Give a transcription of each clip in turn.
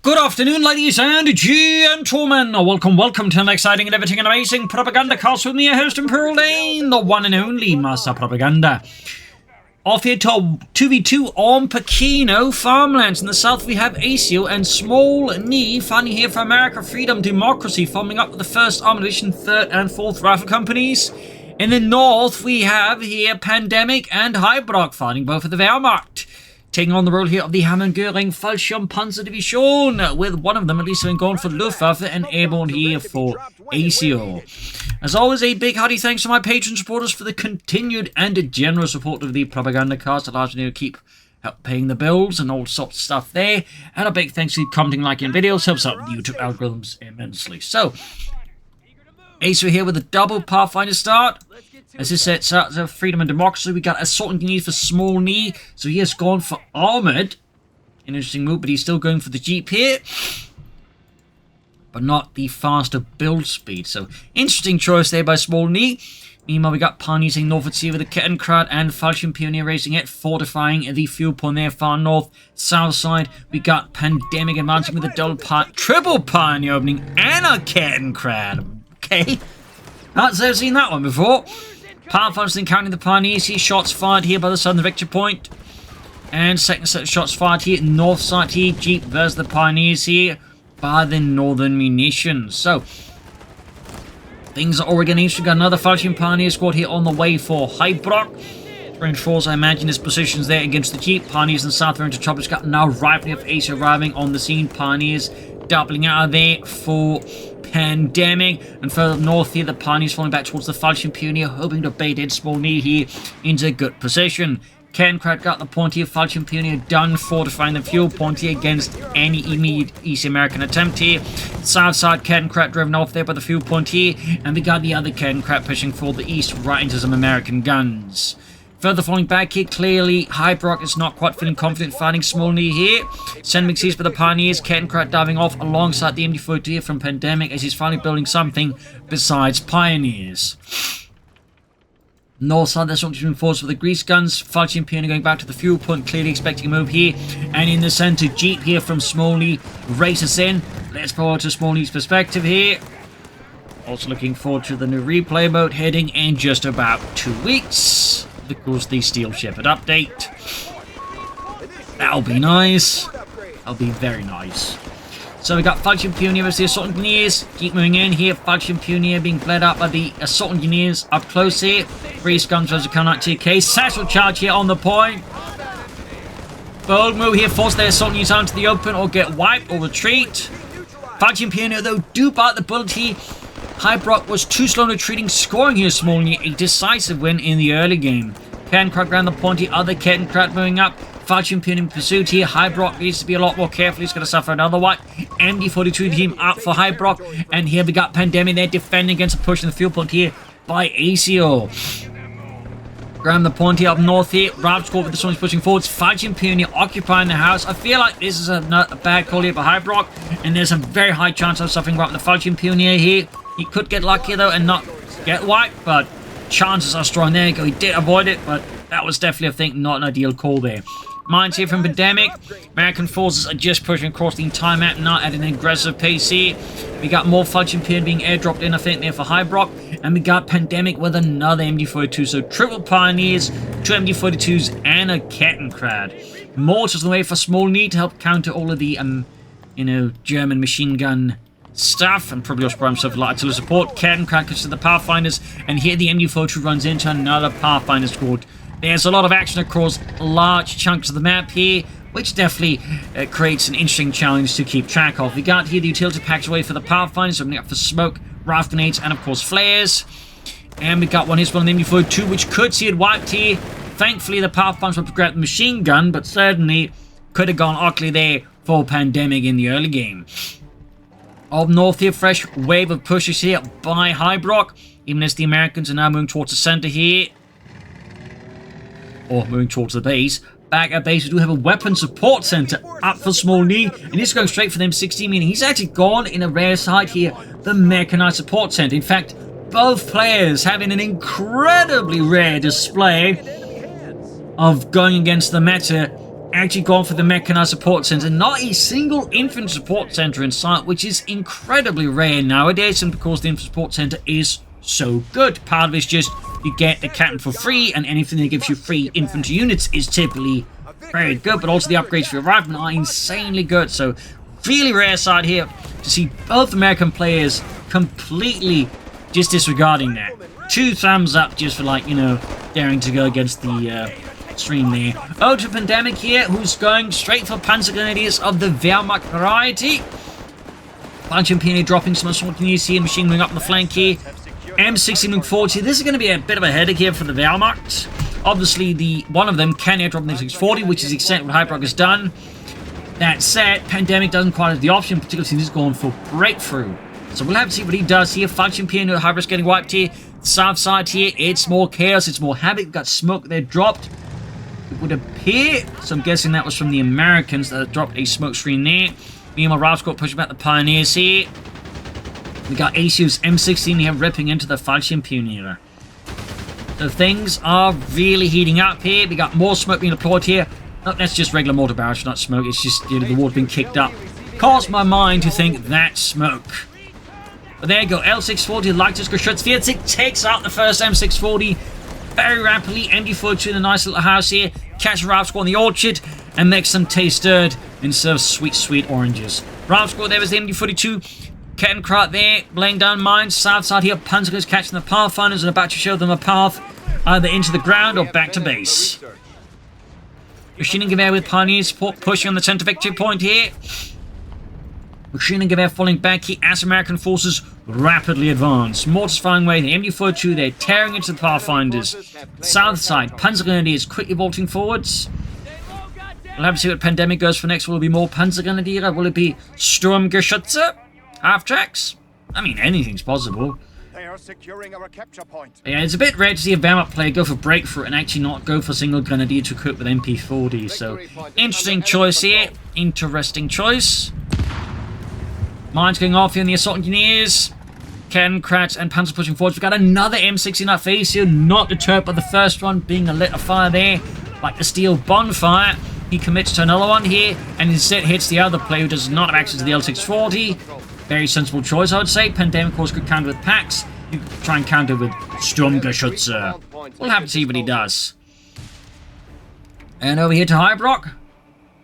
Good afternoon, ladies and gentlemen. Welcome to an exciting and everything and amazing Propagandacast with me, your host, Imperial Dane, the one and only Master Propaganda. Off here to 2v2 on Pachino Farmlands. In the south, we have Aceo and SmallNhii fighting here for America, freedom, democracy, forming up with the 1st Armored Division, 3rd and 4th Rifle Companies. In the north, we have here Pandemic and Hybroq fighting both of the Wehrmacht. Taking on the role here of the Hammergöring Fallschirmpanzerdivision, with one of them at least having gone for Luftwaffe and Airborne here for Aceo. As always, a big hearty thanks to my patron supporters for the continued and generous support of the Propagandacast. It allows me to keep paying the bills and all sorts of stuff there. And a big thanks to commenting, liking videos, helps out the YouTube algorithms immensely. So, Aceo here with a double Pathfinder start. As this sets out for freedom and democracy, we got Assault Engineers for SmallNhii. So he has gone for armoured. An interesting move, but he's still going for the Jeep here. But not the faster build speed. So interesting choice there by SmallNhii. Meanwhile, we got Pioneers in north here with the Kettenkrad and Fallschirmpioneer racing it, fortifying the fuel point there far north. South side, we got Pandemic advancing with a triple Pioneer opening and a Kettenkrad. Okay. I've never seen that one before. Pathfinder's encountering the Pioneers here. Shots fired here by the southern victory point. And second set of shots fired here. North side here. Jeep versus the Pioneers here by the northern munitions. So, things are already getting interesting. Got another Fallschirm Pioneer squad here on the way for Hybroq. Reinforce, I imagine, his positions there against the Jeep. Pioneers in the south are into trouble. It's got now rifling of Aceo arriving on the scene. Pioneers doubling out of there for Pandemic, and further north here, the Pioneers falling back towards the Fallschirmpioneer, hoping to bait in SmallNhii here into good position. Kettenkrad got the point here, Fallschirmpioneer done fortifying the fuel point here against any immediate East American attempt here. South side, Kettenkrad driven off there by the fuel point here, and we got the other Kettenkrad pushing for the east right into some American guns. Further falling back here, clearly Hybroq is not quite feeling confident fighting SmallNhii here. Sending seized by the Pioneers, Kettenkrad diving off alongside the MD-42 here from Pandemic as he's finally building something besides Pioneers. North side, there's something reinforced with the grease guns. Fallschirmpioneer going back to the fuel point, clearly expecting a move here. And in the center, Jeep here from SmallNhii races in. Let's forward to SmallNhii's perspective here. Also looking forward to the new replay mode heading in just about 2 weeks. Of course, the Steel Shepherd update. That'll be nice. That'll be very nice. So we got Fallschirmpioneer versus the Assault Engineers. Keep moving in here. Fallschirmpioneer being bled up by the Assault Engineers up close here. Grease guns versus Count TK. Satchel charge here on the point. Bold move here. Force their Assault Engineers out into the open or get wiped or retreat. Fallschirmpioneer, though, do bite the bullet here. Hybroq was too slow in retreating, scoring here SmallNhii a decisive win in the early game. Kettenkrad around the point here, other Kettenkrad moving up. Fallschirmpioneer in pursuit here. Hybroq needs to be a lot more careful. He's going to suffer another wipe. MD-42 team up for Hybroq. And here we got Pandemic there defending against a push in the field point here by Aceo. Grab the point here up north here. Rav squad with the Sonics pushing forwards. Fallschirmpioneer occupying the house. I feel like this is a bad call here for Hybroq. And there's a very high chance of suffering right with the Fallschirmpioneer here. He could get lucky though and not get wiped, but chances are strong. There you go. He did avoid it, but that was definitely, I think, not an ideal call there. Mines here from Pandemic. American forces are just pushing across the entire map now at an aggressive pace here. We got more Fallschirmpioneer being airdropped in, I think, there for Hybroq. And we got Pandemic with another MD-42. So triple Pioneers, 2 MD-42s, and a Kettenkrad. Mortars on the way for SmallNhii to help counter all of the, German machine gun stuff, and probably also himself a lot of artillery support. Kettenkrad goes to the Pathfinders, and here the MD-42 runs into another Pathfinder squad. There's a lot of action across large chunks of the map here, which definitely creates an interesting challenge to keep track of. We got here the utility packs away for the Pathfinders, opening up for smoke, raft grenades, and of course flares. And we got one here on the MD-42, which could see it wiped here. Thankfully, the Pathfinders will grab the machine gun, but certainly could have gone ugly there for Pandemic in the early game. Up north here, fresh wave of pushes here by Hybroq, even as the Americans are now moving towards the center here. Or moving towards the base. Back at base, we do have a weapon support center up for SmallNhii, and he's going straight for them 16, meaning he's actually gone in a rare side here, the mechanized support center. In fact, both players having an incredibly rare display of going against the meta actually gone for the mechanized support center. Not a single infantry support center in sight, which is incredibly rare nowadays, and because the infantry support center is so good. Part of it's just you get the captain for free, and anything that gives you free infantry units is typically very good, but also the upgrades for your riflemen are insanely good. So really rare side here to see both American players completely just disregarding that. 2 thumbs up just for, like, you know, daring to go against the stream there. Ultra Pandemic here, who's going straight for Panzer Grenadiers of the Wehrmacht variety. Pachino Farmlands dropping some SmallNhii here, machine going up the flank here. M16 40. This is going to be a bit of a headache here for the Wehrmacht. Obviously, one of them can airdrop the M640, which is exactly what Hybroq has done. That said, Pandemic doesn't quite have the option, particularly since he's going for breakthrough. So we'll have to see what he does here. Pachino Farmlands, Hybroq's getting wiped here. South side here, it's more chaos, it's more havoc. We've got smoke there dropped. It would appear, so I'm guessing that was from the Americans that dropped a smoke screen there. Meanwhile, Ralph's pushing back the Pioneers here. We got Aceo's M16 here ripping into the Pachino Farmlands. So things are really heating up here. We got more smoke being deployed here. No, that's just regular mortar barrage, not smoke. It's just, you know, the water being kicked up. Caused my mind to think that's smoke. But there you go. L640, Leicht's Geschützvierzig takes out the first M640 very rapidly. MD42 in a nice little house here. Catch Ralph Squad in the orchard and makes them taste stirred and serve sweet, sweet oranges. Ralph Squad, there was the MD42. Kettenkrat there, laying down mines. South side here, Panzergrenadiers catching the Pathfinders and about to show them a path either into the ground or back to base. Machining Gewehr with Pioneer support pushing on the center victory point here. Machining Gewehr falling back here as American forces rapidly advance. Mortars firing away, the MD42, they're tearing into the Pathfinders. South side, Panzergrenadiers quickly vaulting forwards. We'll have to see what Pandemic goes for next. Will it be more Panzergrenadier? Will it be Sturmgeschütze? Half-tracks? I mean, anything's possible. They are securing our capture point. Yeah, it's a bit rare to see a Wehrmacht player go for breakthrough and actually not go for single grenadier to equip with MP40. So, interesting choice here. Interesting choice. Mines going off here in the assault engineers. Kettenkrat and Panzer pushing forwards. We've got another M16 up face here. Not deterred by the first one being a lit of fire there. Like the steel bonfire. He commits to another one here and instead hits the other player who does not have access to the L640. Very sensible choice, I would say. Pandemic, of course, could counter with packs. You could try and counter with Sturmgeschütze. We'll have to see what he does. And over here to Hybroq.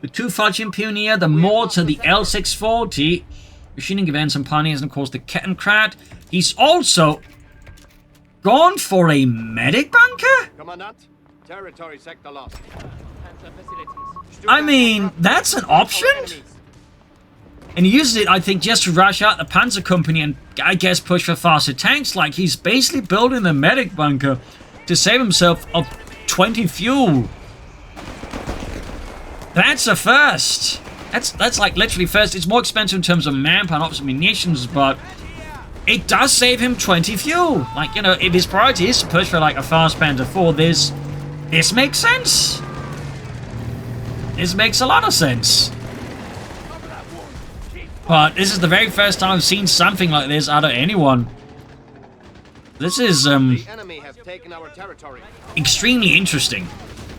The 2 Pachino Farmlands, the mortar, the L640. Machining Gewehr and some Pioneers, and of course the Kettenkrat. He's also gone for a medic bunker? Commandant, territory sector lost. I mean, that's an option? And he uses it, I think, just to rush out the Panzer Company and, I guess, push for faster tanks. Like, he's basically building the medic bunker to save himself of 20 fuel. That's a first. That's like literally first. It's more expensive in terms of manpower and obviously munitions, but it does save him 20 fuel. Like, you know, if his priority is to push for like a fast Panzer IV, this makes sense. This makes a lot of sense. But this is the very first time I've seen something like this out of anyone. This is extremely interesting,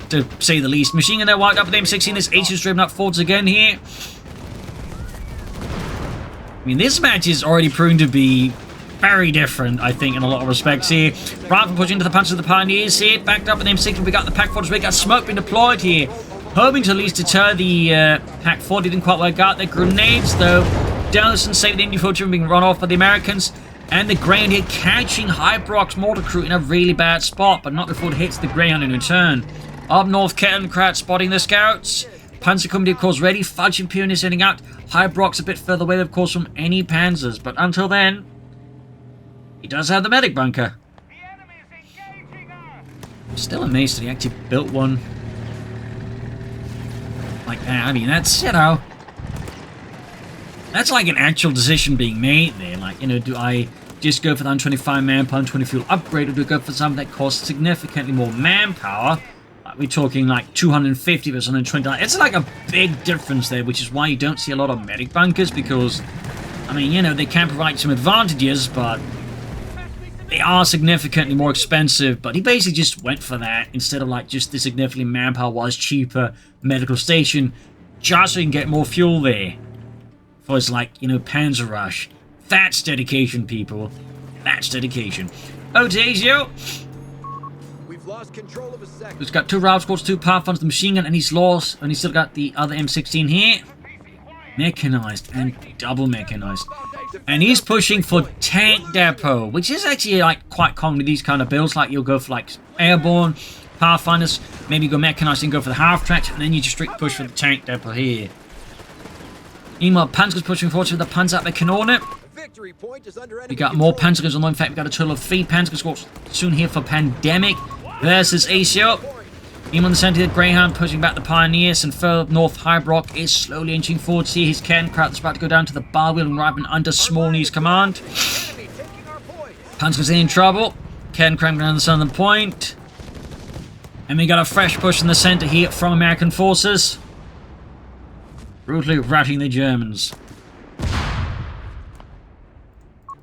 to say the least. Machine gun there wiped up with M16. This H is driven up forwards again here. I mean, this match is already proven to be very different, I think, in a lot of respects here. Rifle pushing into the punch of the Pioneers here. Backed up with M16. We got the Pack 40. We got smoke being deployed here. Hoping to at least deter the Pack 40. Didn't quite work out. Their grenades, though. Donaldson saved the MD42 from being run off by the Americans. And the Greyhound here catching Hybroq's mortar crew in a really bad spot, but not before it hits the Greyhound in return. Up north, Kettenkrat spotting the scouts. Panzer Company, of course, ready. Pachino Farmlands heading out. Hybroq's a bit further away, of course, from any panzers. But until then, he does have the medic bunker. I'm still amazed that he actually built one like that. I mean, that's, you know, that's like an actual decision being made there. Like, you know, do I just go for the 125 manpower, 120 fuel upgrade, or do I go for something that costs significantly more manpower? Like, we're talking like 250 versus 120. It's like a big difference there, which is why you don't see a lot of medic bunkers, because, I mean, you know, they can provide some advantages, but They are significantly more expensive, but he basically just went for that instead of like just the significantly manpower-wise cheaper medical station, just so he can get more fuel there for his, like, you know, Panzer Rush. That's dedication, people. That's dedication. Oh, Aceo. We've lost control of a sector. He's got 2 route squads, 2 Pathfinders, the machine gun, and he's lost, and he's still got the other M16 here. Mechanized and double mechanized. And he's pushing for tank depot, which is actually like quite common with these kind of builds. Like you'll go for like Airborne, Pathfinders, maybe go mechanized and go for the half track, and then you just straight push for the tank depot here. Meanwhile, Panzer's pushing forward with the Panzerkanone. We got more Panzers on the way. In fact, we got a total of 3 Panzer squads soon here for Pandemic versus Aceo. Even on the center, the Greyhound pushing back the Pioneers, and further north, Hybroq is slowly inching forward. See his Cairncraft is about to go down to the bar wheel and Rifleman under SmallNhyi's command. Panzer's in trouble. Cairncraft down the southern point. And we got a fresh push in the center here from American forces. Brutally routing the Germans.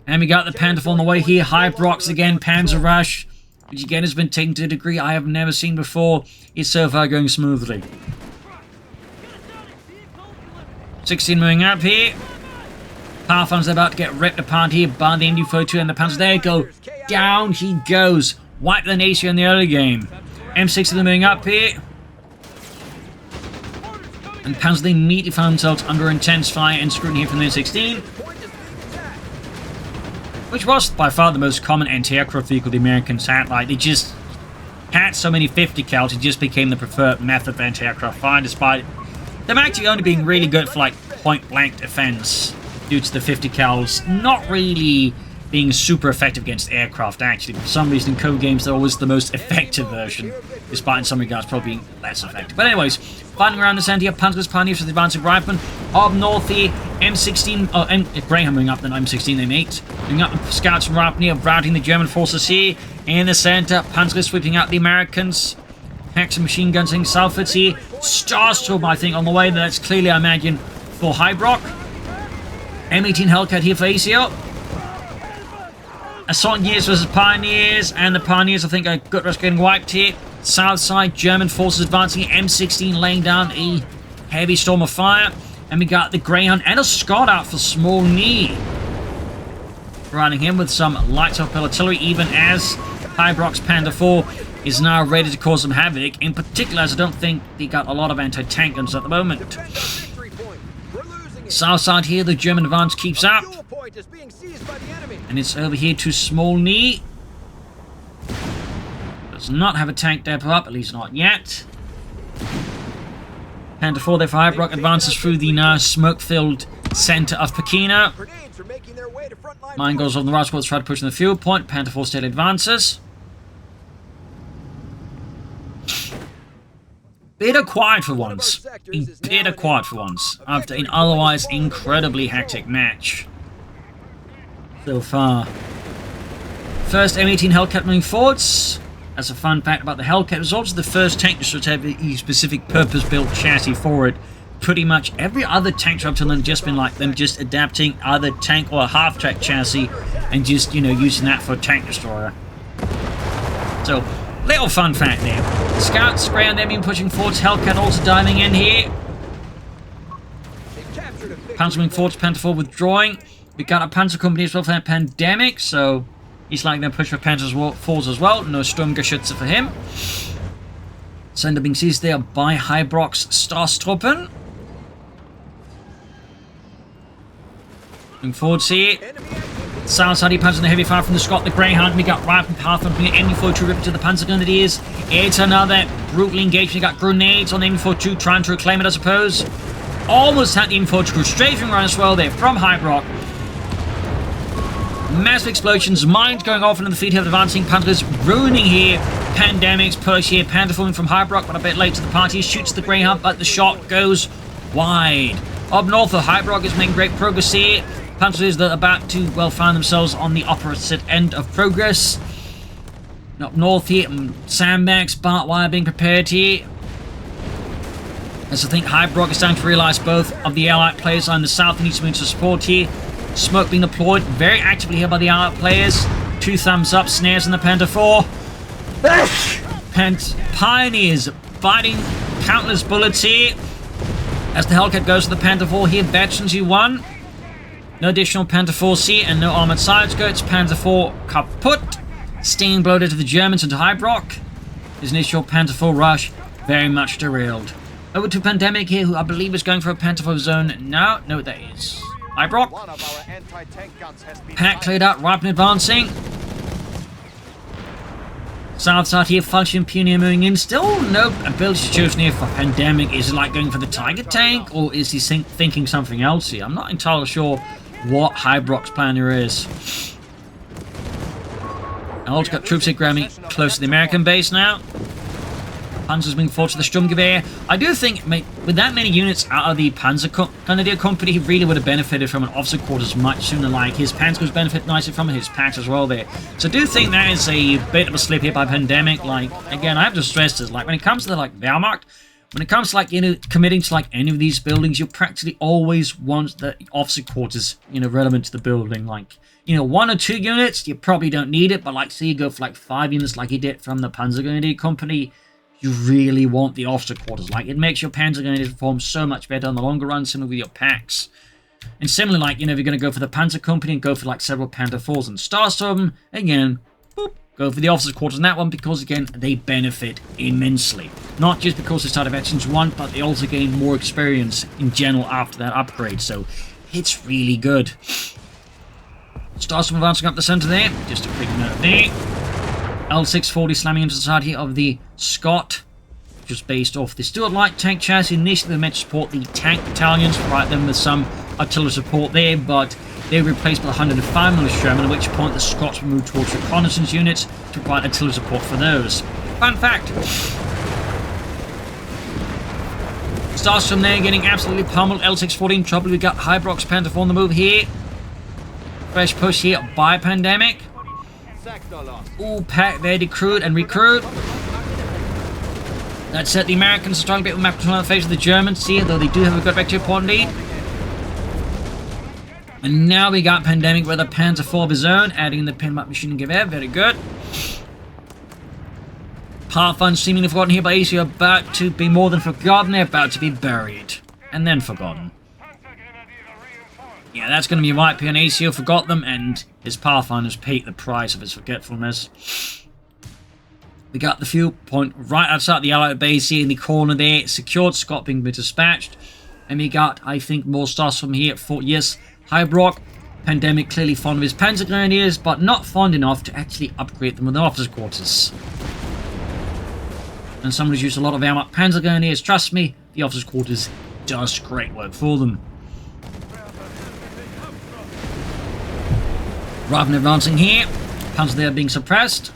And we got the Panther on the way here. Hybroq's again, Panzer Rush, which again has been taken to a degree I have never seen before. It's so far going smoothly. 16 moving up here. Pathfinder's about to get ripped apart here by the MD-42 and the Panzer. There you go. Down he goes. Wipe the Aceo in the early game. M6 moving up here. And Panzer they immediately found themselves under intense fire and scrutiny here from the M16. Which was by far the most common anti-aircraft vehicle the Americans had. Like, they just had so many 50 cals, it just became the preferred method of anti-aircraft fire, despite them actually only being really good for like point-blank defense due to the 50 cals not really being super effective against aircraft. Actually, for some reason in code games they're always the most effective version, despite in some regards probably being less effective. But anyways, finding around the center here, Panzer's Pioneers with the advancing riflemen. Up north here, M16, Greyhound moving up, then M16, M8. Moving up the scouts from Riflemen here, routing the German forces here. In the center, Panzer sweeping out the Americans. Hacks and machine guns in Salfords here. Starstorm, I think, on the way. That's clearly, I imagine, for Hybroq. M18 Hellcat here for Aceo. Assault Years versus Pioneers, and the Pioneers, I think, are good risk getting wiped here. South side, German forces advancing. M16 laying down a heavy storm of fire. And we got the Greyhound and a Scott out for SmallNhii. Riding him with some light-off artillery, even as Hybroq's Panda 4 is now ready to cause some havoc. In particular, as I don't think they got a lot of anti-tank guns at the moment. South side here, the German advance keeps up. And it's over here to SmallNhii. Does not have a tank depot up, at least not yet. Panda 4 there for Hybroq, advances through the now smoke-filled center of Pachino. Mine goes on the right squad to try to push in the fuel point. Panda 4 still advances. Bit quiet for once. Bit quiet for once. After an otherwise incredibly hectic match so far. First M18 Hellcat moving forwards. As a fun fact about the Hellcat, it was also the first tank to have a specific purpose-built chassis for it. Pretty much every other tank up till then just been like them just adapting either tank or a half-track chassis and just, you know, using that for a tank destroyer. So, little fun fact there. Scouts spray on them being pushing forwards. Hellcat also diving in here. Panzer moving forwards, Panther 4 withdrawing. We got a Panzer company as well for that Pandemic, so he's like them push for Panzer 4s as well. No Sturmgeschütze for him. Sender being seized there by Hybroq's Starstruppen. Moving forwards here. South side, he punches the heavy fire from the Scott, the Greyhound. We got right from Pathfinder from the MD-42 ripping to the Panzer gun that he is. It's another brutal engagement. We got grenades on the MD-42 trying to reclaim it, I suppose. Almost had the MD-42 strafing run as well there from Hybroq. Massive explosions, mines going off into the field here, advancing Panthers ruining here. Pandemic's push here, Panther falling from Hybroq, but a bit late to the party. Shoots the Greyhound, but the shot goes wide. Up north, the Hybroq is making great progress here. Panthers are about to, well, find themselves on the opposite end of progress. Up north here, sandbags, barbed wire being prepared here. As I think Hybroq is starting to realise both of the Allied players on the south need to move to support here. Smoke being deployed very actively here by the Allied players. 2 thumbs up, snares in the Panther 4. Pioneers biting countless bullets here. As the Hellcat goes to the Panther 4 here, Veterans U1. No additional Panther 4C and no armored side skirts. Panther 4 kaput. Stinging blow to the Germans into Hybroq. His initial Panther 4 rush very much derailed. Over to Pandemic here, who I believe is going for a Panther 4 zone now. No, that is Hybroq. One of our anti-tank guns has been Pack cleared out, Rapid advancing. South side here, Function Pioneer moving in. Still no ability chosen here for Pandemic. Is it like going for the Tiger tank, or is he thinking something else here? I'm not entirely sure what Hybroq's plan here is. And also got troops here grabbing close to the American base now. Panzer's being forward to the Sturmgewehr. I do think, with that many units out of the Panzergrenadier Company, he really would have benefited from an officer quarters much sooner. Like his Panzers benefit nicely from it, his packs as well there. So I do think that is a bit of a slip here by Pandemic. Like, again, I have to stress this. Like, when it comes to the, like, Wehrmacht, when it comes to, like, you know, committing to, like, any of these buildings, you practically always want the officer quarters, you know, relevant to the building. Like, you know, 1 or 2 units, you probably don't need it. But, like, say you go for, like, 5 units like he did from the Panzergrenadier Company, you really want the officer quarters. Like, it makes your Panzergrenadiers perform so much better in the longer run, similar with your packs. And similarly, like, you know, if you're going to go for the Panzer Company and go for, like, several Panther 4s and Starstorm, again, boop, go for the officer quarters in that one because, again, they benefit immensely. Not just because they started Veterans 1, but they also gain more experience in general after that upgrade. So, it's really good. Starstorm advancing up the center there. Just a quick note there. L640 slamming into the side here of the Scott, which was based off the Stuart Light tank chassis. Initially, they meant to support the tank battalions, provide them with some artillery support there, but they were replaced by the 105mm Sherman, at which point the Scots were moved towards reconnaissance units to provide artillery support for those. Fun fact. Starstorm there getting absolutely pummeled. L640 in trouble. We got Hybroq's Panther 4 on the move here. Fresh push here by Pandemic. Ooh, pack there, decruit and recruit. That set the Americans are trying to get the map control on the face of the Germans here, though they do have a good back to point lead. And now we got Pandemic with a Panther 4 of his own, adding the Pinback machine gewehr. Very good. Pathfinder seemingly forgotten here by Aceo, about to be more than forgotten. They're about to be buried. And then forgotten. Yeah, that's going to be right. P on Aceo forgot them, and his Pathfinders paid the price of his forgetfulness. We got the fuel point right outside the Allied base here in the corner there. Secured, Scott being dispatched. And we got, I think, more stars from here for, yes, Hybroq. Pandemic clearly fond of his Panzer Grenadiers, but not fond enough to actually upgrade them with the officers' quarters. And somebody's used a lot of Wehrmacht Panzer Grenadiers. Trust me, the officers' quarters does great work for them. Rather than advancing here, Panzer there being suppressed.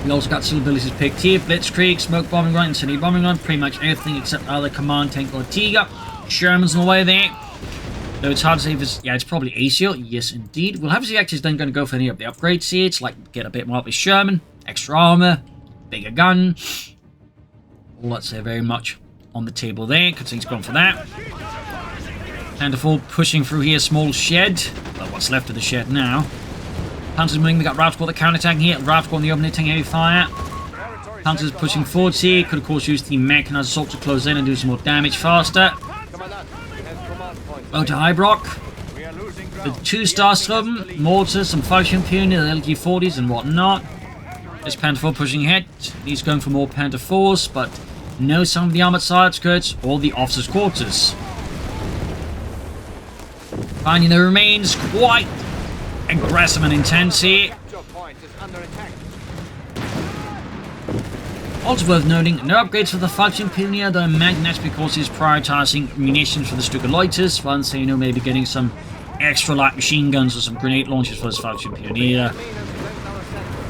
We also got two abilities picked here. Blitzkrieg, Smoke Bombing Run, Incendiary Bombing Run. Pretty much everything except either Command Tank or Tiger. Sherman's in the way there. Though it's hard to say if it's... Yeah, it's probably Aceo. Yes, indeed. We'll have to see actually then going to go for any of the upgrades here. It's like get a bit more up with Sherman. Extra armor. Bigger gun. All that's very much on the table there. Because he's gone for that. Panther 4 pushing through here. Small shed. Well, what's left of the shed now. Panzer's moving, we got Raftcore the counter-attacking here. Raftcore on the opening, taking heavy fire. Panzer's pushing forwards here. Could of course use the mechanized assault to close in and do some more damage faster. Well to Hybroq. With 2 Starstorm, mortars, some Function Pioneer, the LG-40s and whatnot. This Panther 4 pushing ahead. He's going for more Panther 4s, but no sign of the armored side skirts or the officers' quarters. Finding the remains quite aggressive and intense here. Also worth noting, no upgrades for the Function Pioneer, though I imagine that's because he's prioritizing munitions for the Stuka-Leuters, once so, you know, maybe getting some extra light machine guns or some grenade launchers for his Function Pioneer.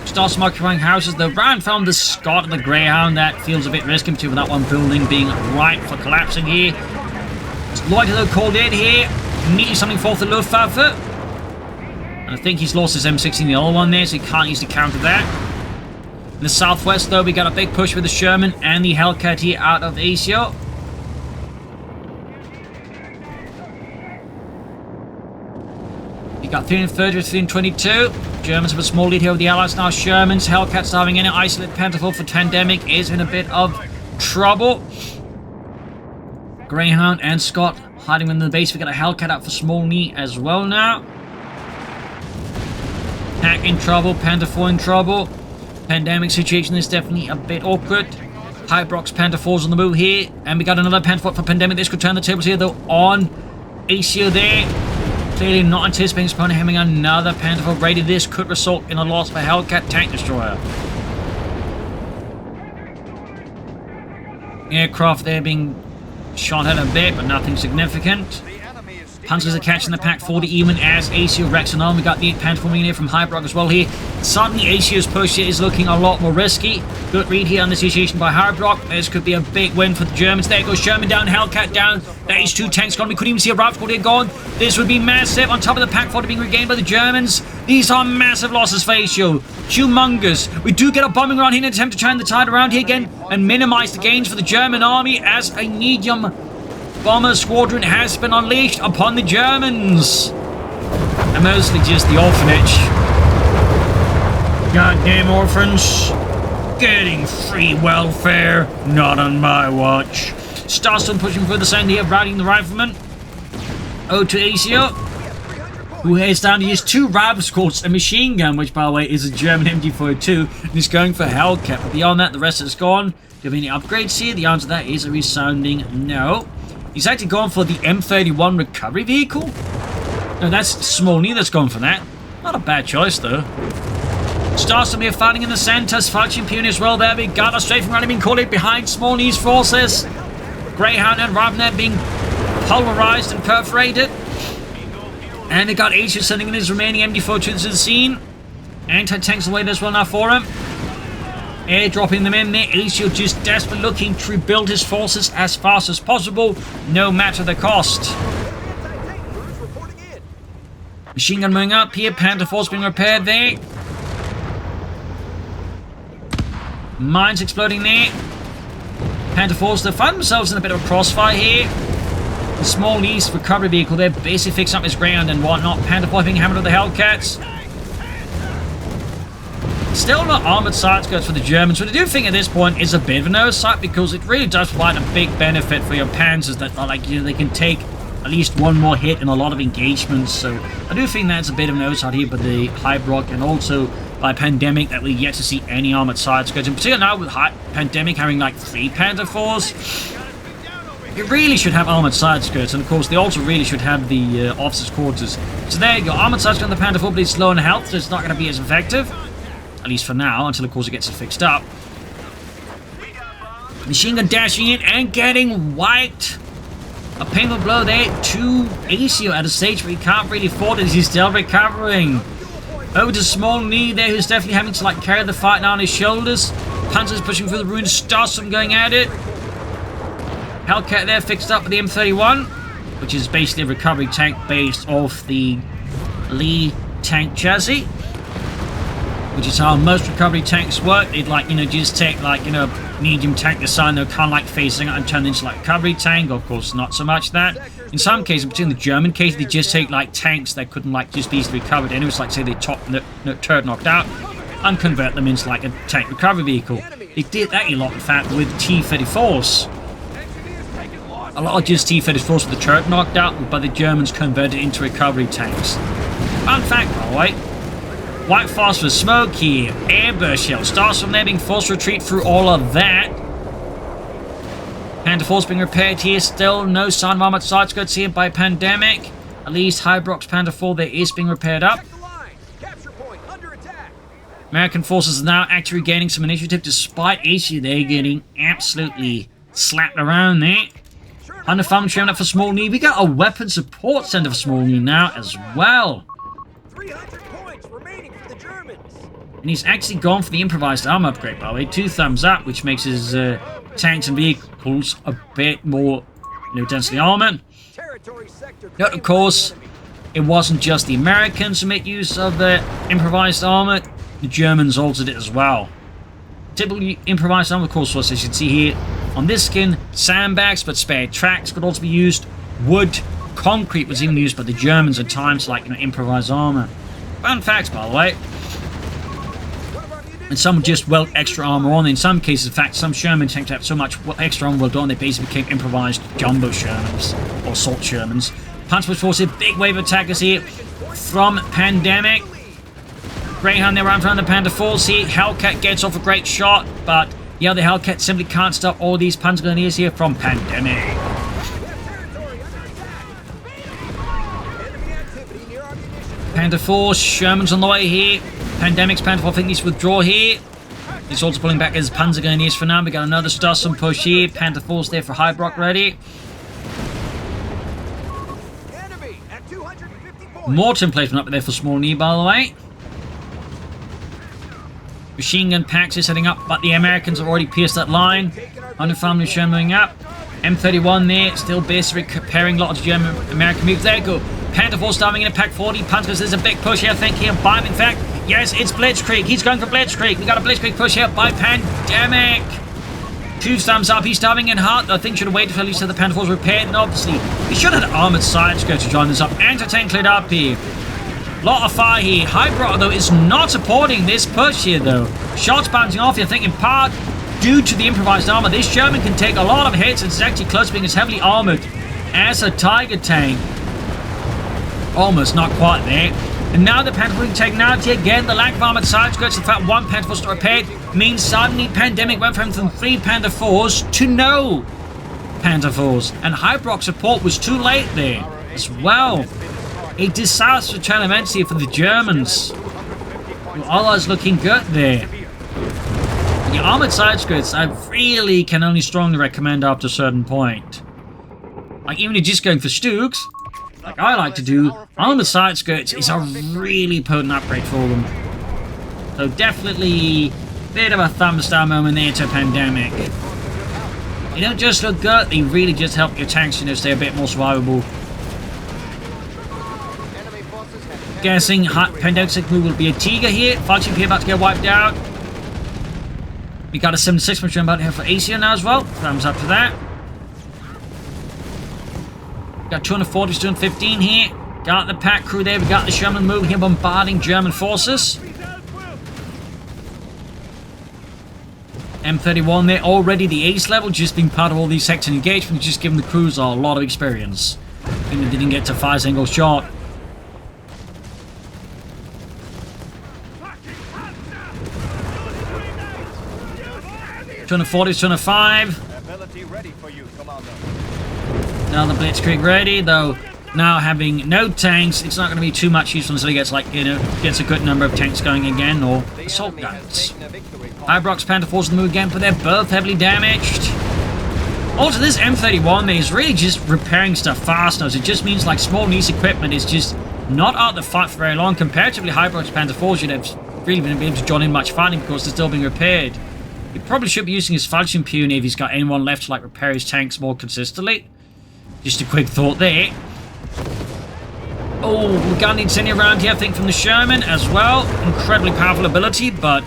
Starts occupying houses, though Brown found the Scott and the Greyhound. That feels a bit risky with that one building being ripe for collapsing here. Loiter though called in here, immediately something forth the Luftwaffe. And I think he's lost his M16, the other one there, so he can't easily counter that. In the southwest, though, we got a big push with the Sherman and the Hellcat here out of Aceo. You got 330 to 322. Germans have a small lead here with the Allies now. Shermans, Hellcats having any isolated Pantherful for Pandemic is in a bit of trouble. Greyhound and Scott hiding in the base. We got a Hellcat out for SmallNhii as well now. Pack in trouble, Panther4 in trouble. Pandemic situation is definitely a bit awkward. Hybroq's Panther4's on the move here. And we got another Panther4 for Pandemic. This could turn the tables here though on Aceo there. Clearly not anticipating his opponent having another Panther4 raided. This could result in a loss of a Hellcat tank destroyer. Aircraft there being shot at a bit, but nothing significant. Panzers are catching the pack 40 even as Aceo wrecks on. We got the Panther forming here from Hybroq as well here. Suddenly Aceo's push here is looking a lot more risky. Good read here on the situation by Hybroq. This could be a big win for the Germans. There goes Sherman down, Hellcat down. That is 2 tanks gone. We couldn't even see a rival squad here gone. This would be massive on top of the pack 40 being regained by the Germans. These are massive losses for Aceo. Humongous. We do get a bombing run here in an attempt to turn the tide around here again and minimize the gains for the German army as a medium bomber squadron has been unleashed upon the Germans. And mostly just the orphanage. Goddamn orphans. Getting free welfare. Not on my watch. Starstorm pushing further side here, routing the riflemen. Oh, to Aceo, who heads down to use 2 rival squads, a machine gun, which by the way is a German MG42, and he's going for Hellcat. But beyond that, the rest is gone. Do you have any upgrades here? The answer to that is a resounding no. He's actually gone for the M31 recovery vehicle. No, that's SmallNhii that's gone for that. Not a bad choice, though. Starstorm here fighting in the center. Falchion Peony as well there. We got a strafing rally being caught behind SmallNhii's forces. Greyhound and Ravnet being pulverized and perforated. And they got Aceo sending in his remaining MD42 to the scene. Anti-tanks away as well now for him. Airdropping them in there. Aceo just desperately looking to rebuild his forces as fast as possible, no matter the cost. Machine gun moving up here. Panther4's being repaired there. Mines exploding there. Panther4's, they find themselves in a bit of a crossfire here. The SmallNhii's recovery vehicle, they're basically fixing up his ground and whatnot. Panther4 being hammered with the Hellcats. Still not armored side skirts for the Germans, but I do think at this point it's a bit of an oversight because it really does provide a big benefit for your panzers that are like, you know, they can take at least one more hit in a lot of engagements. So I do think that's a bit of an oversight here by the Hybroq and also by Pandemic that we yet to see any armored side skirts. In particular now with Pandemic having like 3 Panther4s. It really should have armored side skirts, and of course they also really should have the officers' quarters. So there you go, armored side skirt on the Panther4, but it's low in health, so it's not going to be as effective. At least for now, until of course it gets it fixed up. Machine gun dashing in and getting wiped. A painful blow there to Aceo at a stage where he can't really afford it as he's still recovering. Over to SmallNhii there, who's definitely having to like carry the fight now on his shoulders. Panzer's pushing through the ruins, Starstorm going at it. Hellcat there fixed up with the M31, which is basically a recovery tank based off the Lee tank chassis. Which is how most recovery tanks work. They'd like, you know, just take like, you know, medium tank design, they're kind of like facing it and turn into like recovery tank. Of course, not so much that. In some cases, particularly in the German case, they just take like tanks that couldn't like just be easily recovered. And it was like, say, they turd knocked out and convert them into like a tank recovery vehicle. They did that a lot, in fact, with T-34s. A lot of just T-34s with the turret knocked out, but the Germans converted into recovery tanks. Fun fact, by the way. White phosphorus, smoke here, airburst shell. Starstorm there being forced to retreat through all of that. Panther4's being repaired here. Still no sign of armored side skirts here by Pandemic. At least Hybroq's Panther4 there is being repaired up. American forces are now actually gaining some initiative despite Aceo there getting absolutely slapped around there. Under farm showing up for SmallNhii. We got a weapon support center for SmallNhii now as well. 300 points remaining for the Germans. And he's actually gone for the improvised armor upgrade, by the way. 2 thumbs up, which makes his tanks and vehicles a bit more, you know, densely armored. Note, of course, it wasn't just the Americans who made use of the improvised armor. The Germans altered it as well. Typically, improvised armor, of course, was, as you can see here on this skin, sandbags, but spare tracks could also be used. Wood concrete was even used by the Germans at times, like, you know, improvised armor. Fun facts, by the way. And some just weld extra armor on. In some cases, in fact, some Sherman tanks have so much extra armor welded on, they basically became improvised jumbo Shermans, or assault Shermans. Panzer Force here, big wave of attackers here from Pandemic. Greyhound there around the Panther Force here. Hellcat gets off a great shot, but yeah, the Hellcat simply can't stop all these Panzer Grenadiers here from Pandemic. Panther Force, Sherman's on the way here. Pandemic's Panther Force, I think he's withdraw here. He's also pulling back his Panzer Grenadiers for now. We got another Stussum push here. Panther Force there for Hybroq ready. Mortar emplacement up there for SmallNhii, by the way. Machine gun packs is heading up, but the Americans have already pierced that line. 100 Farmlands Sherman moving up. M31 there, still basically preparing lots of German American moves. There you go. Panther Force starting in a pack 40. Panzers, there's a big push here, I think, here by him. In fact, yes, it's Blitzkrieg. He's going for Blitzkrieg. We got a Blitzkrieg push here by Pandemic. 2 thumbs up. He's starting in hard. I think should have waited until at least the Panther Force repaired. And obviously, he should have had armored side skirt to join this up. Anti-tank cleared up here. Lot of fire here. Hybroq, though, is not supporting this push here, though. Shots bouncing off here, I think, in part due to the improvised armor. This Sherman can take a lot of hits. It's actually close being as heavily armored as a Tiger tank. Almost, not quite there. And now the Panther Force taken out here again. The lack of armored side skirts, in fact, 1 Panther Force repaired, means suddenly Pandemic went from 3 Panther Force to no Panther Force. And Hybroq support was too late there as well. A disaster turn events here for the Germans. The Allies looking good there. The armored side skirts, I really can only strongly recommend after a certain point. Like, even if you're just going for Stooks, like I like to do, armored side skirts is a really potent upgrade for them. So definitely a bit of a thumbs down moment there to Pandemic. They don't just look good, they really just help your tanks, you know, stay a bit more survivable. Guessing Pandemic's move will be a Tiger here. Falchion here about to get wiped out. We got a 76 machine about here for Aceo now as well. Thumbs up to that. Got 240, 215 here. Got the pack crew there. We got the Sherman move here bombarding German forces. M31 there. Already the ace level. Just being part of all these sector engagements. Just giving the crews a lot of experience. Even didn't get to fire a single shot. 240, 205. Now the Blitzkrieg ready, though now having no tanks, it's not going to be too much useful until he gets, like, you know, gets a good number of tanks going again, or assault guns. Hybroq's Panther Force to move again, but they're both heavily damaged. Also, this M31 there is really just repairing stuff fast now, so it just means, like, SmallNhii equipment is just not out of the fight for very long. Comparatively, Hybroq's Panther Force should have really been able to join in much fighting because they're still being repaired. He probably should be using his Falchion Pioneer if he's got anyone left to, like, repair his tanks more consistently. Just a quick thought there. Oh, we got an incendiary around here, I think, from the Sherman as well. Incredibly powerful ability, but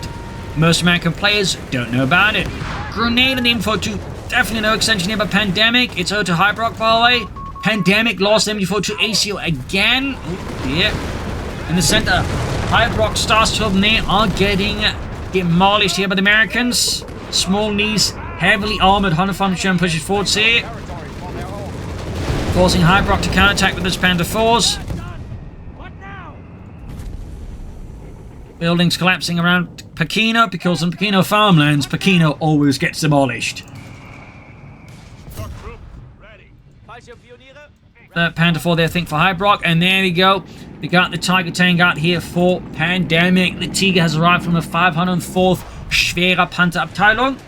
most American players don't know about it. Grenade in the info too. Definitely no extension here by Pandemic. It's over to Hybroq, by the way. Pandemic lost M4 to Aceo again. Oh, yeah. In the center, Hybroq Starstorm there are getting demolished here by the Americans. SmallNhii's heavily armored 100 Farmlands Sherman pushes forwards here, forcing Hybroq to counterattack with his Panther Force. Buildings collapsing around Pachino because on Pachino Farmlands, Pachino always gets demolished. Third Panther 4 there, I think, for Hybroq. And there we go. We got the Tiger tank out here for Pandemic. The Tiger has arrived from the 504th Schwerer Panzerabteilung.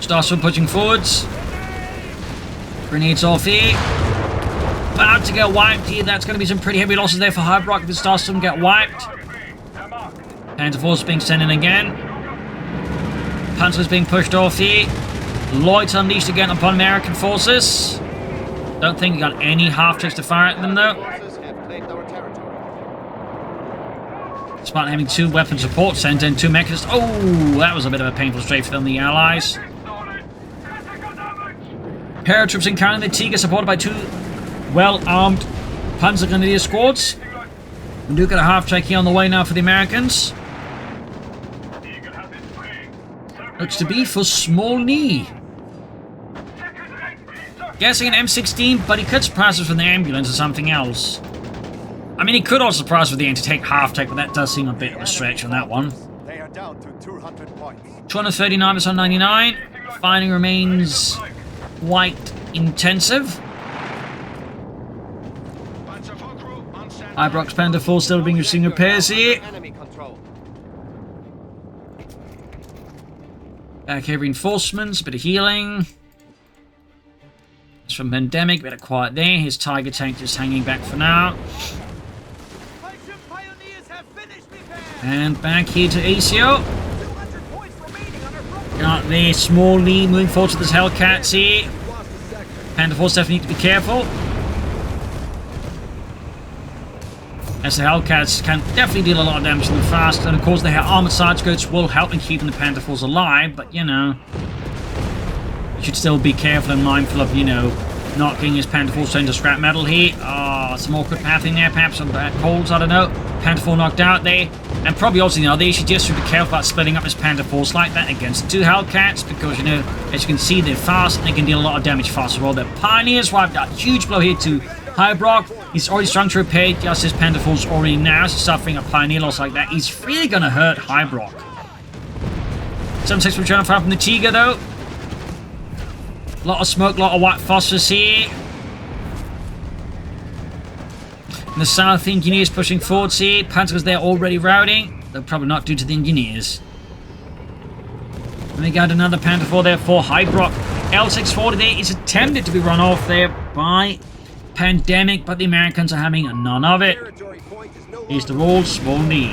Starstorm pushing forwards. Grenades off here. About to get wiped here. That's going to be some pretty heavy losses there for Hybroq if the Starstorm get wiped. Panther Force being sent in again. Panzer's being pushed off here. Lloyd's unleashed again upon American forces. Don't think he got any half-tricks to fire at them, though. Despite having 2 weapon support sent in, 2 mechanists. Oh, that was a bit of a painful strafe from the Allies. Paratroops encountering the Tiger, supported by 2 well-armed Panzer Grenadier squads. We do get a half-track here on the way now for the Americans. Looks to be for SmallNhii. Guessing an M16, but he could surprise us with the ambulance or something else. I mean, he could also surprise with the aim to take half-track, but that does seem a bit of a stretch on that one. They are down to 200 points. 239 versus 99. Fighting remains quite intensive. Hybroq's Panther 4 still being receiving repairs here. Enemy control. Back here, reinforcements, a bit of healing. It's from Pandemic, a bit of quiet there. His Tiger tank just hanging back for now. And back here to Aceo. Got the SmallNhii moving forward to this Hellcats here. Panther 4 definitely need to be careful, as the Hellcats can definitely deal a lot of damage to them fast, and of course the armored side skirts will help in keeping the Panther 4s alive, but you know, you should still be careful and mindful of, you know, not getting his Panther 4 into scrap metal here. Oh, some awkward pathing there, perhaps some bad holds, I don't know. Panther 4 knocked out there, and probably also, you know, they should just be careful about splitting up his Panther 4s like that against the 2 Hellcats, because, you know, as you can see, they're fast and they can deal a lot of damage fast as well. They're Pioneers, wiped out. Huge blow here to Hybroq. He's already strung to repair, just his Panther 4's already now suffering a Pioneer loss like that. He's really going to hurt Hybroq. 7-6 return fire from the Tiger, though. A lot of smoke, a lot of white phosphorus here. In the south, the Engineers pushing forward here. Panzers there already routing. They're probably not due to the Engineers. And we got another Panther 4 there for Hybroq. L640 there is attempted to be run off there by Pandemic, but the Americans are having none of it. Here's the roll, SmallNhii.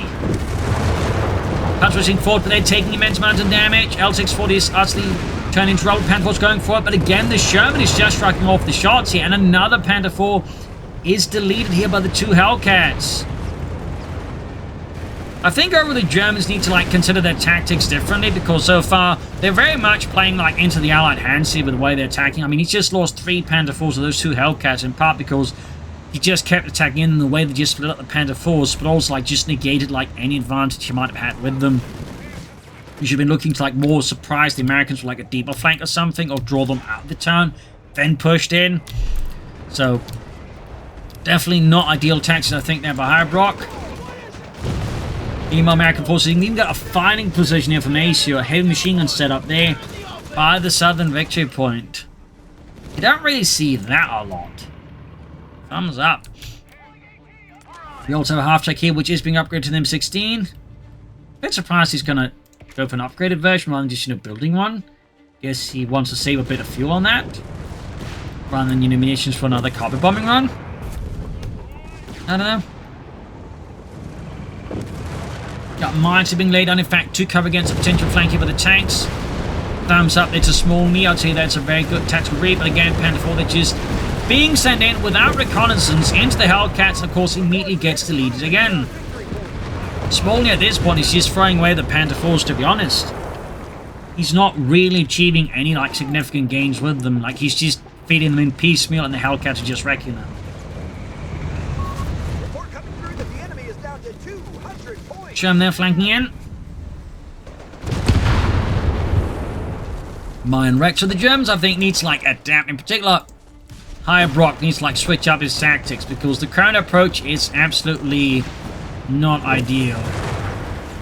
Panzer pushing forward, but they're taking immense amounts of damage. L640 is utterly turning into rubble. Panther 4's going for it, but again, the Sherman is just striking off the shots here, and another Panther 4 is deleted here by the 2 Hellcats. I think over the Germans need to like consider their tactics differently, because so far they're very much playing like into the Allied hands here with the way they're attacking. I mean, he's just lost 3 Panther 4s of those 2 Hellcats, in part because he just kept attacking in the way they just split up the Panther 4s, but also like just negated like any advantage he might have had with them. You should have been looking to like more surprise the Americans with like a deeper flank or something, or draw them out of the town, then pushed in. So definitely not ideal tactics, I think, there by Hybroq. Meanwhile, American forces even got a fighting position here from Aceo, a heavy machine gun set up there by the southern victory point. You don't really see that a lot. Thumbs up. We also have a half-track here, which is being upgraded to the M16. Bit surprised he's going to go for an upgraded version rather than just, you know, building one. Guess he wants to save a bit of fuel on that, rather than, you know, munitions for another carpet bombing run. I don't know. Got mines being laid on, in fact, to cover against a potential flank here with the tanks. Thumbs up there to SmallNhii. I'd say that's a very good tactical read, but again, Panther 4, they're just being sent in without reconnaissance into the Hellcats, and of course, immediately gets deleted again. SmallNhii at this point is just throwing away the Panther 4s, to be honest. He's not really achieving any like significant gains with them. Like, he's just feeding them in piecemeal, and the Hellcats are just wrecking them. Sherman there flanking in. Mine wrecks. So the Germans, I think, need to like adapt. In particular, Hybroq needs to like switch up his tactics, because the current approach is absolutely not ideal.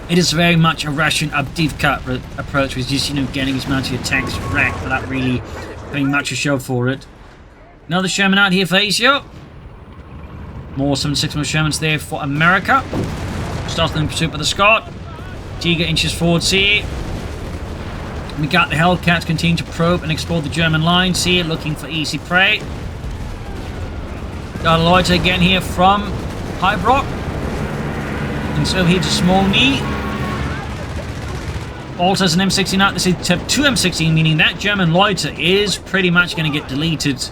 It is very much a Russian deep cut approach, which is, you know, getting as much of your tanks wrecked without really having much to show for it. Another Sherman out here for Aceo. More 7.6 more Shermans there for America. Starts in pursuit by the Scot. Tiger inches forwards here. We got the Hellcats continue to probe and explore the German lines here, looking for easy prey. Got a loiter again here from Hybroq. And so here to SmallNhii. Also has an M16 out. This is 2 M16, meaning that German loiter is pretty much going to get deleted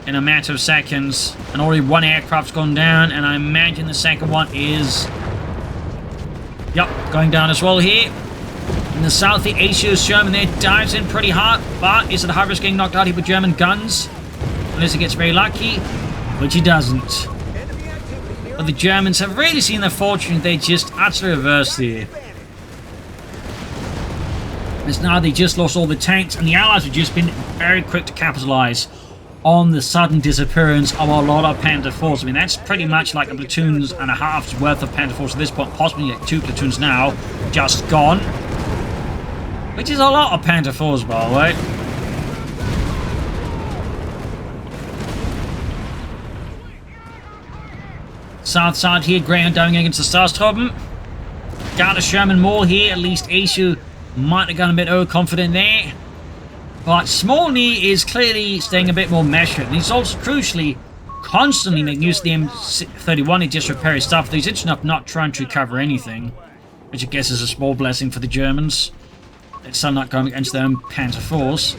in a matter of seconds. And already 1 aircraft's gone down, and I imagine the second one is... Yep, going down as well here. In the south, the Aceo's Sherman there dives in pretty hard, but is it Hybroq getting knocked out here with German guns? Unless he gets very lucky, which he doesn't. But the Germans have really seen their fortune. They just utterly reversed here. As now they just lost all the tanks, and the Allies have just been very quick to capitalize on the sudden disappearance of a lot of Panther force. I mean, that's pretty much like a platoon's and a half's worth of Panther force at this point, possibly like 2 platoons now, just gone. Which is a lot of Panther force, by the way. South side here, Greyhound diving against the Starstruppen. Got a Sherman more here, at least Aceo might have gotten a bit overconfident there. But SmallNhii is clearly staying a bit more measured. And he's also crucially constantly making use of the M31 to just repair his stuff. He's interested enough not trying to recover anything, which I guess is a small blessing for the Germans. It's still not going against their own Panther force.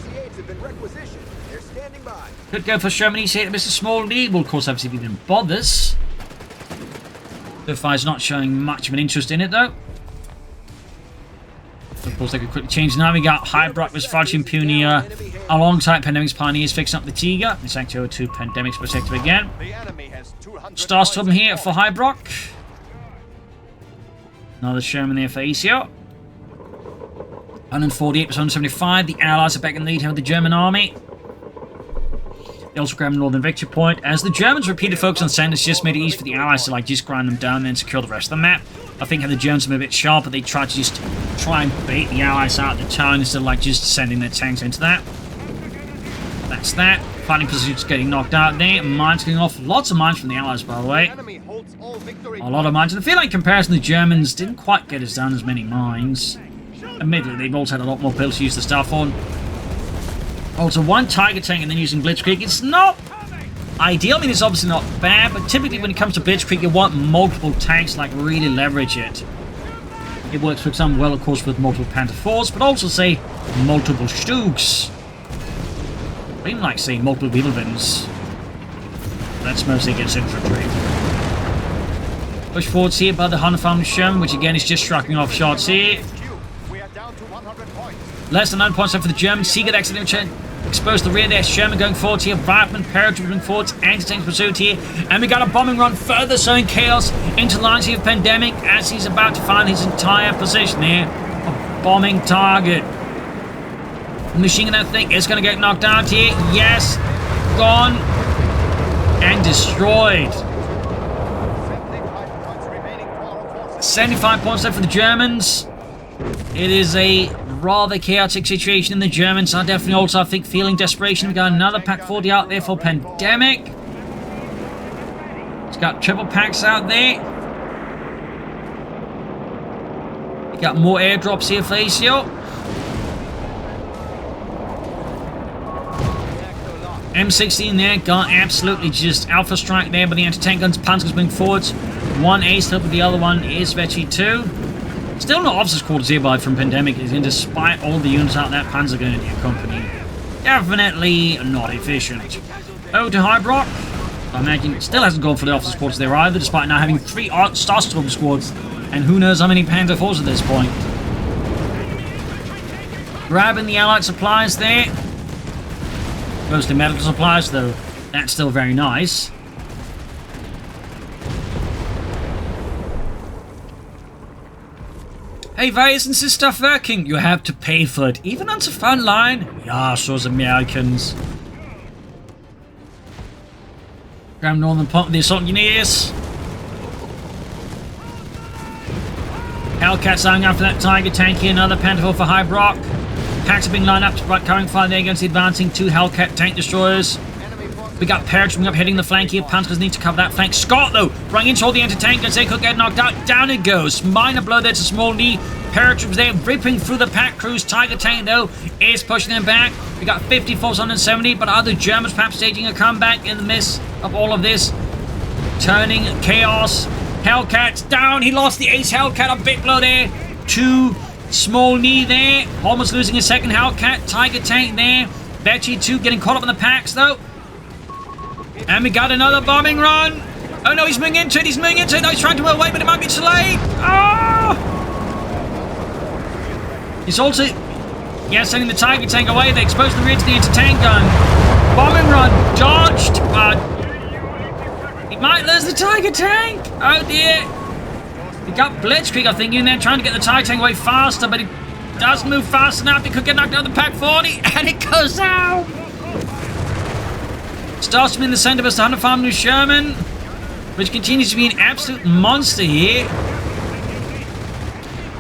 Could go for Germany here to Mr. SmallNhii. Well, of course, obviously, he didn't bother. Luftwaffe's not showing much of an interest in it, though. Of course, they could quickly change. Now we got Hybroq with Fudging Pioneer alongside Pandemic's Pioneers fixing up the Tiger. It's Aceo 2 Pandemic's Protective again. Starstorm here for Hybroq. Another Sherman there for Aceo. 148 to 175. The Allies are back in the lead here with the German army. They also grab Northern Victory Point, as the Germans' repeated focus on centers just made it easy for the Allies to like just grind them down and then secure the rest of the map. I think had the Germans been a bit sharper, they tried to just try and bait the Allies out of the town instead of like just sending their tanks into that. That's that. Fighting positions getting knocked out there. Mines going off. Lots of mines from the Allies, by the way. A lot of mines. And I feel like in comparison, the Germans didn't quite get us down as many mines. Admittedly, they've also had a lot more builds to use the stuff on. Also, one Tiger tank and then using Blitzkrieg. It's not ideal. I mean, it's obviously not bad, but typically when it comes to Blitzkrieg, you want multiple tanks, like, really leverage it. It works, for example, well, of course, with multiple Panther 4s, but also, say, multiple Stugs. Or even, like, say, multiple Wirbelwinds. That's mostly against infantry. Push forwards here by the Hunter Sherman, which again is just striking off shots here. Less than 9 points left for the Germans. Seagate accidentally exposed the rear there. Sherman going forward here. Weidmann, paratrooper going forwards. Anti-tank pursuit here. And we got a bombing run further sowing chaos into the lines here of Pandemic as he's about to find his entire position here. A bombing target. The machine gun that thing is going to get knocked out here. Yes. Gone. And destroyed. 75 points left for the Germans. It is a rather chaotic situation, and the Germans are definitely also, I think, feeling desperation. We got another Pack 40 out there for Pandemic. It's got triple packs out there. We got more airdrops here for Aceo. M16 there, got absolutely just alpha strike there, but the anti-tank guns, Panzers moving forwards. One ace up, but the other one is Vecchi 2. Still no officers' quarters hereby from Pandemic, and despite all the units out that Panzer Grenadier Company, definitely not efficient. Over to Hybroq. I imagine it still hasn't gone for the officers' quarters there either, despite now having 3 Starstorm squads, and who knows how many Panther 4s at this point. Grabbing the Allied supplies there. Mostly medical supplies, though that's still very nice. Hey, why isn't this stuff working? You have to pay for it. Even on the front line? Yeah, so the Americans. Grab Northern Pump with the assault engineers. Hellcats lining up for that Tiger tank here. Another Panther for Hybroq. Packs are being lined up to provide covering fire there against the advancing 2 Hellcat tank destroyers. We got paratrooping up, hitting the flank here. Panzers need to cover that flank. Scott, though, running into all the anti-tank guns. They could get knocked out. Down it goes. Minor blow there to SmallNhii. Paratroopers there, ripping through the pack crews. Tiger tank, though, is pushing them back. We got 54s, 170, but are the Germans perhaps staging a comeback in the midst of all of this? Turning chaos. Hellcats down. He lost the ace Hellcat. A big blow there to SmallNhii there. Almost losing a second Hellcat. Tiger tank there. Vecchi 2 getting caught up in the packs, though. And we got another bombing run. Oh no, he's moving into it. He's moving into it. No, he's trying to move away, but it might be too late. Oh! He's also, yeah, sending the Tiger tank away. They expose the rear to the anti-tank gun. Bombing run, dodged, but he might lose the Tiger tank. Oh dear. He got Blitzkrieg, I think, in there trying to get the Tiger tank away faster, but he doesn't move fast enough. He could get knocked out of the Pack 40, and it goes out. Starts in the center versus the 100 Farmlands Sherman, which continues to be an absolute monster here.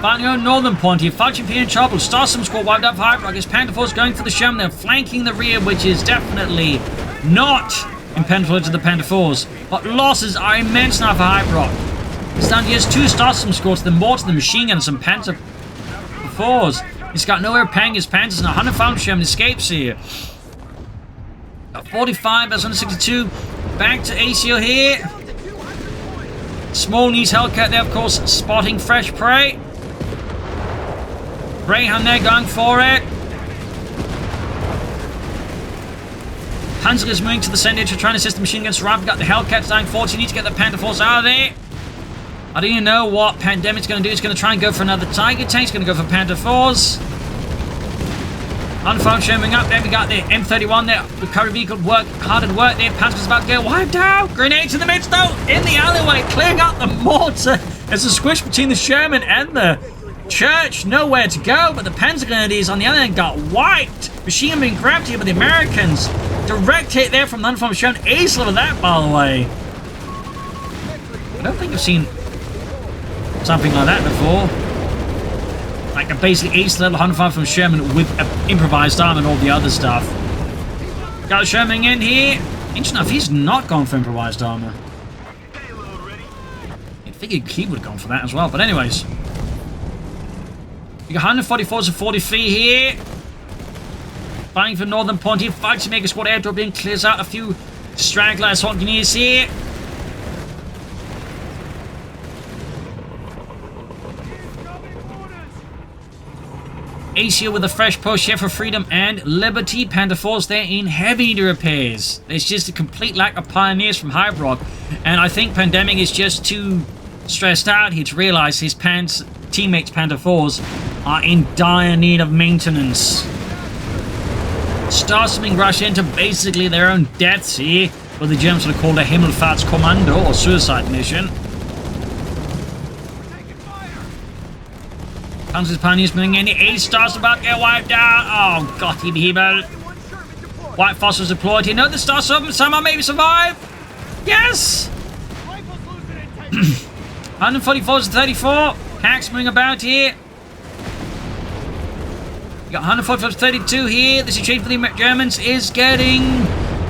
Finding your own northern point here, Fudge in trouble. Starsum squad wiped up for Hybroq. His Panther Force going for the Sherman. They're flanking the rear, which is definitely not impenetrable to the Panther Force. But losses are immense now for Hybroq. He's down to just 2 Starsum squads, then more to the machine gun and some Panther Force. He's got nowhere paying his Panthers, and 100 Farmlands Sherman escapes here. Got 45, that's 162. Back to Aceo here. SmallNhii Hellcat there, of course, spotting fresh prey. Greyhound there going for it. Panzer is moving to the center to try and assist the machine guns. We've got the Hellcats down 40. Need to get the Panther Force out of there. I don't even know what Pandemic's going to do. He's going to try and go for another Tiger tank. He's going to go for Panther Force. Unfound showing up. There we got the M31 there. Recovery vehicle work. Hard at work there. Panther's about to get wiped out. Grenades in the midst though. In the alleyway. Clearing out the mortar. There's a squish between the Sherman and the church. Nowhere to go. But the Panzer Grenadiers on the other end got wiped. Machine gun being grabbed here by the Americans. Direct hit there from the Unfound Sherman. Ace level that, by the way. I don't think I've seen something like that before. Like a basically ace level 105 from Sherman with improvised armor and all the other stuff. Got Sherman in here. Interesting enough, he's not gone for improvised armor. You'd figured he would have gone for that as well, but anyways. You got 144s and 43 here. Fighting for Northern Point here. Fights to make a squad airdrop in. Clears out a few straggler assault engineers here. Aceo with a fresh push here for Freedom and Liberty. Panther Force there in heavy repairs. There's just a complete lack of pioneers from Hybroq. And I think Pandemic is just too stressed out here to realize his teammates Panther Force are in dire need of maintenance. Starswing rush into basically their own deaths here. What the Germans would have called a Himmelfahrtskommando or suicide mission. Panzer's Pioneers moving in. The A-Stars about to get wiped out. Oh, Gott im Himmel. White Fossils deployed here. No, the Stars somehow maybe survive. Yes! 144s and 34. Hacks moving about here. We got 144s 32 here. The situation for the Germans is getting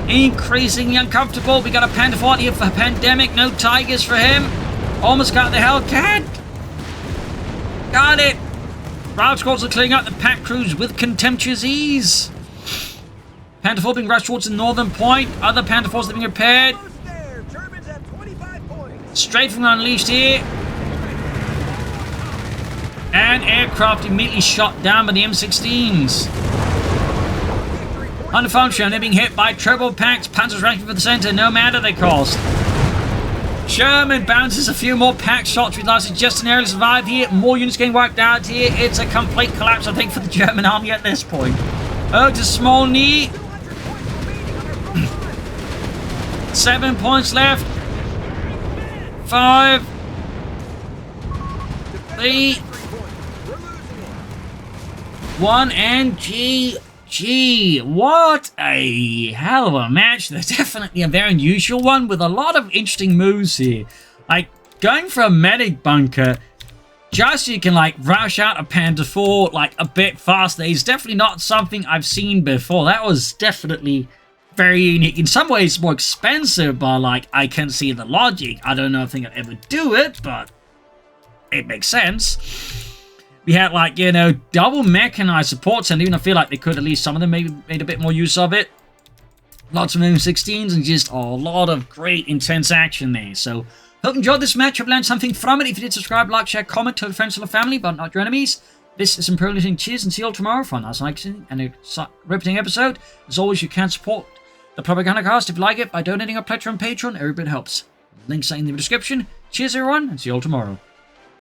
increasingly uncomfortable. We got a Panther 40 here for Pandemic. No Tigers for him. Almost got the Hellcat. Got it. Route squads are clearing out the pack crews with contemptuous ease. Panther 4 being rushed towards the northern point. Other Panther 4s are being repaired. Strafing unleashed here. And aircraft immediately shot down by the M16s. Unfound they're being hit by triple packs. Panzers ranking for the center, no matter they cost. Sherman bounces a few more pack shots. Realizes just an area to survive here. More units getting wiped out here. It's a complete collapse, I think, for the German army at this point. Oh, to SmallNhii. 7 points left. 5. 3. 1 and GG. What a hell of a match. That's definitely a very unusual one with a lot of interesting moves here. Like, going for a medic bunker, just so you can, like, rush out a Panther 4, like, a bit faster is definitely not something I've seen before. That was definitely very unique. In some ways, more expensive, but, like, I can see the logic. I don't know if I'd ever do it, but it makes sense. We had, like, you know, double mechanized supports, and even I feel like they could, at least some of them, maybe made a bit more use of it. Lots of M16s and just a lot of great, intense action there. So, hope you enjoyed this match. Hope you learned something from it. If you did, subscribe, like, share, comment, tell your friends and family, but not your enemies. This is Imperialism. Cheers, and see you all tomorrow for another exciting and a riveting episode. As always, you can support the Propagandacast if you like it by donating or pledge on Patreon. Every bit helps. Links are in the description. Cheers, everyone, and see you all tomorrow.